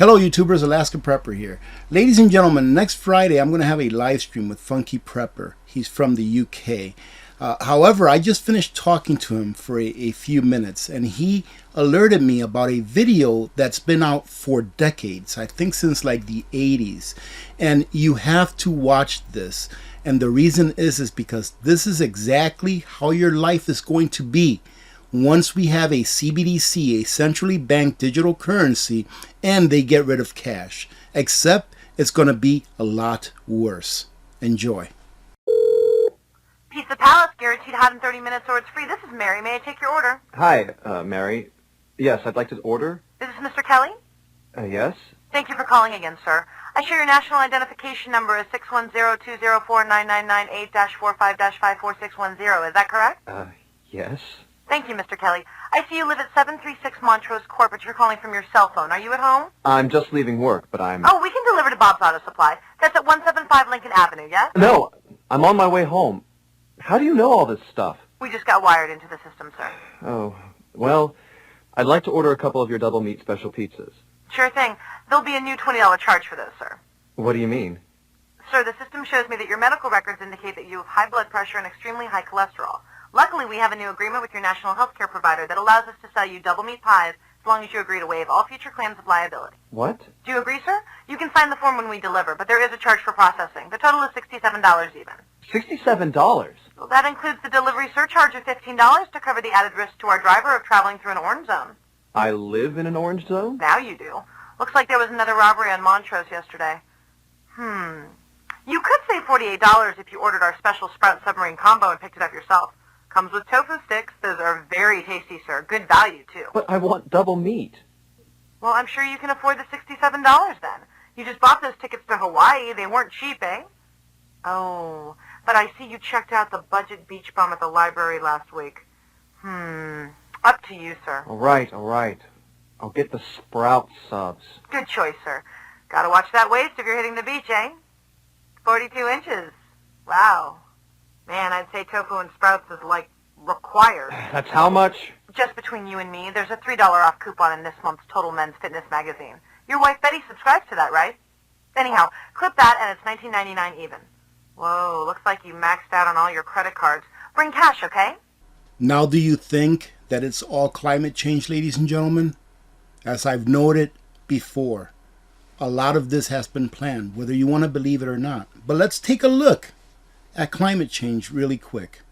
Hello YouTubers, Alaska Prepper here. Ladies and gentlemen, next Friday I'm going to have a live stream with Funky Prepper. He's from the UK. However, I just finished talking to him for a few minutes and he alerted me about a video that's been out for decades. I think since like the 80s. And you have to watch this. And the reason is because this is exactly how your life is going to be once we have a Cbdc, a centrally banked digital currency, and they get rid of cash. Except it's going to be a lot worse. Enjoy. Pizza Palace, guaranteed hot in 30 minutes or it's free. This is Mary. May I take your order? Hi, Mary. Yes, I'd like to order. Is this Mr. Kelly? Yes? Thank you for calling again, sir. I show your national identification number is 610-204-999-8-45-54610. Is that correct? Yes. Thank you, Mr. Kelly. I see you live at 736 Montrose Court, but you're calling from your cell phone. Are you at home? I'm just leaving work, but I'm... Oh, we can deliver to Bob's Auto Supply. That's at 175 Lincoln Avenue, yes? No, I'm on my way home. How do you know all this stuff? We just got wired into the system, sir. Oh, well, I'd like to order a couple of your double meat special pizzas. Sure thing. There'll be a new $20 charge for those, sir. What do you mean? Sir, the system shows me that your medical records indicate that you have high blood pressure and extremely high cholesterol. Luckily, we have a new agreement with your national health care provider that allows us to sell you double meat pies as long as you agree to waive all future claims of liability. What? Do you agree, sir? You can sign the form when we deliver, but there is a charge for processing. The total is $67 even. $67? Well, that includes the delivery surcharge of $15 to cover the added risk to our driver of traveling through an orange zone. I live in an orange zone? Now you do. Looks like there was another robbery on Montrose yesterday. You could save $48 if you ordered our special Sprout Submarine Combo and picked it up yourself. Comes with tofu sticks. Those are very tasty, sir. Good value, too. But I want double meat. Well, I'm sure you can afford the $67 then. You just bought those tickets to Hawaii. They weren't cheap, eh? Oh, but I see you checked out the budget beach bum at the library last week. Up to you, sir. All right. I'll get the Sprout subs. Good choice, sir. Gotta watch that waist if you're hitting the beach, eh? 42 inches. Wow. Man, I'd say tofu and sprouts is, like, required. That's how much? Just between you and me, there's a $3 off coupon in this month's Total Men's Fitness magazine. Your wife Betty subscribes to that, right? Anyhow, clip that and it's $19.99 even. Whoa, looks like you maxed out on all your credit cards. Bring cash, okay? Now do you think that it's all climate change, ladies and gentlemen? As I've noted before, a lot of this has been planned, whether you want to believe it or not. But let's take a look at climate change really quick.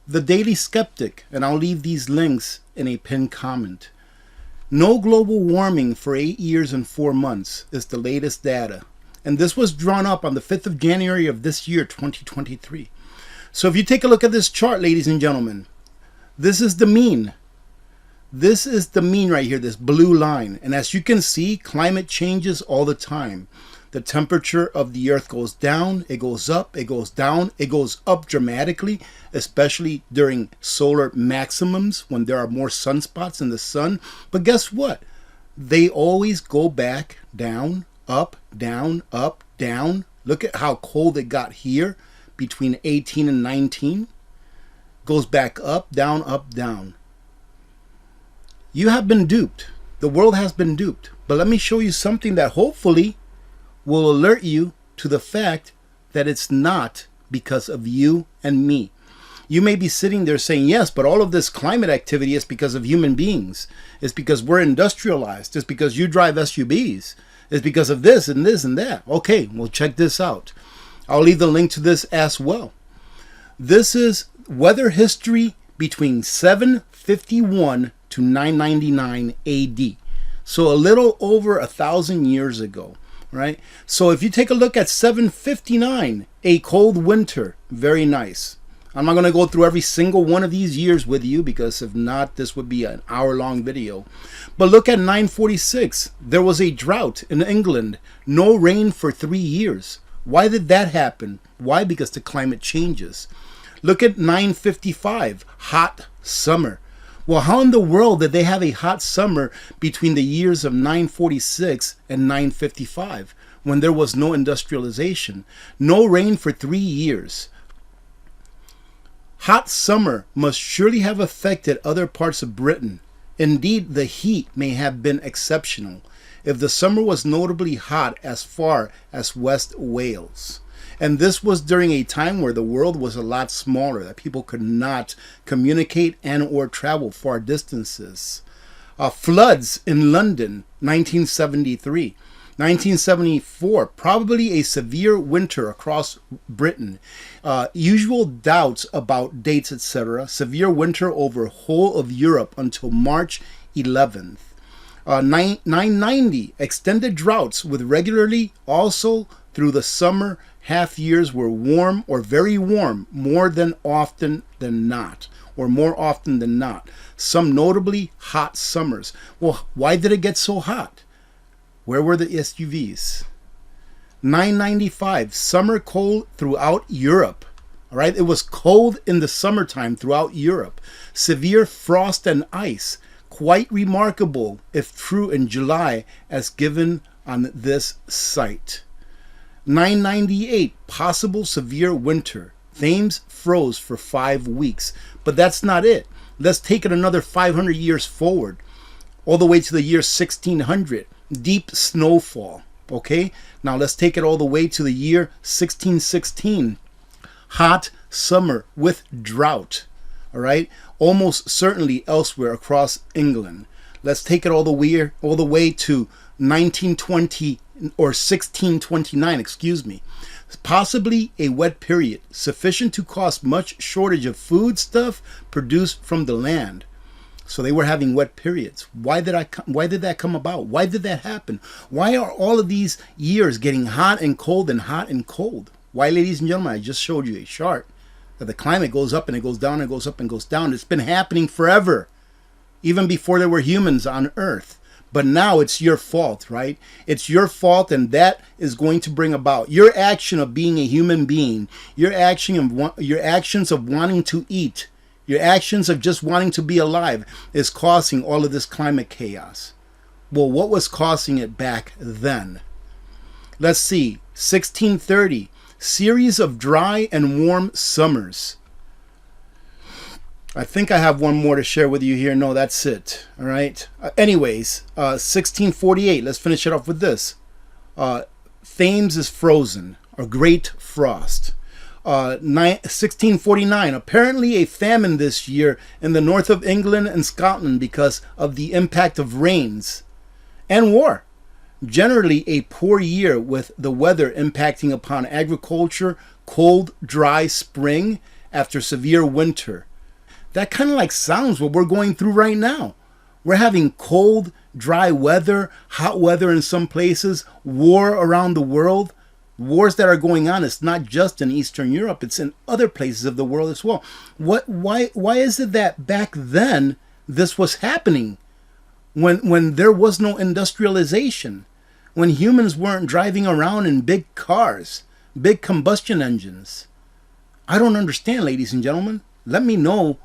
The Daily Skeptic, and I'll leave these links in a pinned comment. No global warming for 8 years and 4 months is the latest data. And this was drawn up on the 5th of January of this year, 2023. So if you take a look at this chart, ladies and gentlemen, this is the mean. This is the mean right here, this blue line. And as you can see, climate changes all the time. The temperature of the earth goes down, it goes up, it goes down, it goes up dramatically, especially during solar maximums when there are more sunspots in the sun. But guess what? They always go back down, up, down, up, down. Look at how cold it got here between 18 and 19. Goes back up, down, up, down. You have been duped. The world has been duped. But let me show you something that hopefully will alert you to the fact that it's not because of you and me. You may be sitting there saying, yes, but all of this climate activity is because of human beings. It's because we're industrialized. It's because you drive SUVs. It's because of this and this and that. Okay, well, check this out. I'll leave the link to this as well. This is weather history between 751 to 999 AD. So a little over 1,000 years ago. Right? So if you take a look at 759, a cold winter, very nice. I'm not going to go through every single one of these years with you because if not, this would be an hour-long video. But look at 946. There was a drought in England. No rain for 3 years. Why did that happen? Why? Because the climate changes. Look at 955, hot summer. Well, how in the world did they have a hot summer between the years of 946 and 955 when there was no industrialization? No rain for 3 years. Hot summer must surely have affected other parts of Britain. Indeed, the heat may have been exceptional. if the summer was notably hot as far as West Wales. And this was during a time where the world was a lot smaller, that people could not communicate and or travel far distances. Floods in London, 1973. 1974, probably a severe winter across Britain. Usual doubts about dates, etc. Severe winter over whole of Europe until March 11th. 990, extended droughts with regularly also through the summer half years were warm or very warm more often than not. Some notably hot summers. Well, why did it get so hot? Where were the SUVs? 995, summer cold throughout Europe. All right, it was cold in the summertime throughout Europe. Severe frost and ice. Quite remarkable, if true, in July, as given on this site. 998, possible severe winter. Thames froze for 5 weeks. But that's not it. Let's take it another 500 years forward, all the way to the year 1600. Deep snowfall. Okay, now let's take it all the way to the year 1616. Hot summer with drought. All right, almost certainly elsewhere across England. Let's take it all the way to 1920 or 1629, excuse me. Possibly a wet period, sufficient to cause much shortage of foodstuff produced from the land. So they were having wet periods. Why did that come about? Why did that happen? Why are all of these years getting hot and cold and hot and cold? Why, ladies and gentlemen, I just showed you a chart that the climate goes up and it goes down and goes up and goes down. It's been happening forever, even before there were humans on Earth. But now it's your fault, right? It's your fault, and that is going to bring about your action of being a human being, your actions of wanting to eat, your actions of just wanting to be alive is causing all of this climate chaos. Well, what was causing it back then? Let's see. 1630, series of dry and warm summers. I think I have one more to share with you here. No, that's it. All right. Anyways, 1648. Let's finish it off with this. Thames is frozen. A great frost. 1649. Apparently a famine this year in the north of England and Scotland because of the impact of rains and war. Generally a poor year with the weather impacting upon agriculture. Cold, dry spring after severe winter. That kind of like sounds what we're going through right now. We're having cold, dry weather, hot weather in some places, war around the world. Wars that are going on. It's not just in Eastern Europe. It's in other places of the world as well. Why is it that back then this was happening? When there was no industrialization, when humans weren't driving around in big cars, big combustion engines. I don't understand, ladies and gentlemen. Let me know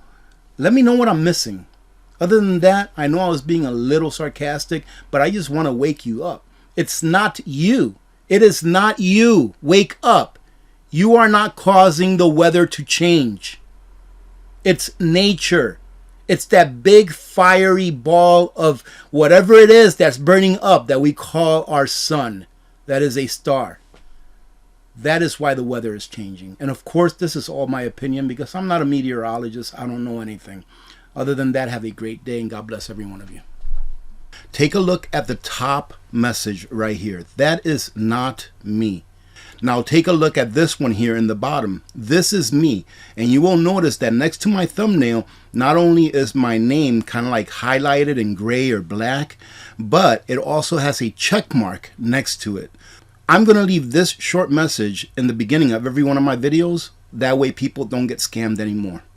what I'm missing. Other than that, I know I was being a little sarcastic, but I just want to wake you up. It's not you. It is not you. Wake up. You are not causing the weather to change. It's nature. It's that big fiery ball of whatever it is that's burning up that we call our sun. That is a star. That is why the weather is changing. And of course, this is all my opinion because I'm not a meteorologist. I don't know anything. Other than that, have a great day and God bless every one of you. Take a look at the top message right here. That is not me. Now take a look at this one here in the bottom. This is me. And you will notice that next to my thumbnail, not only is my name kind of like highlighted in gray or black, but it also has a check mark next to it. I'm going to leave this short message in the beginning of every one of my videos. That way people don't get scammed anymore.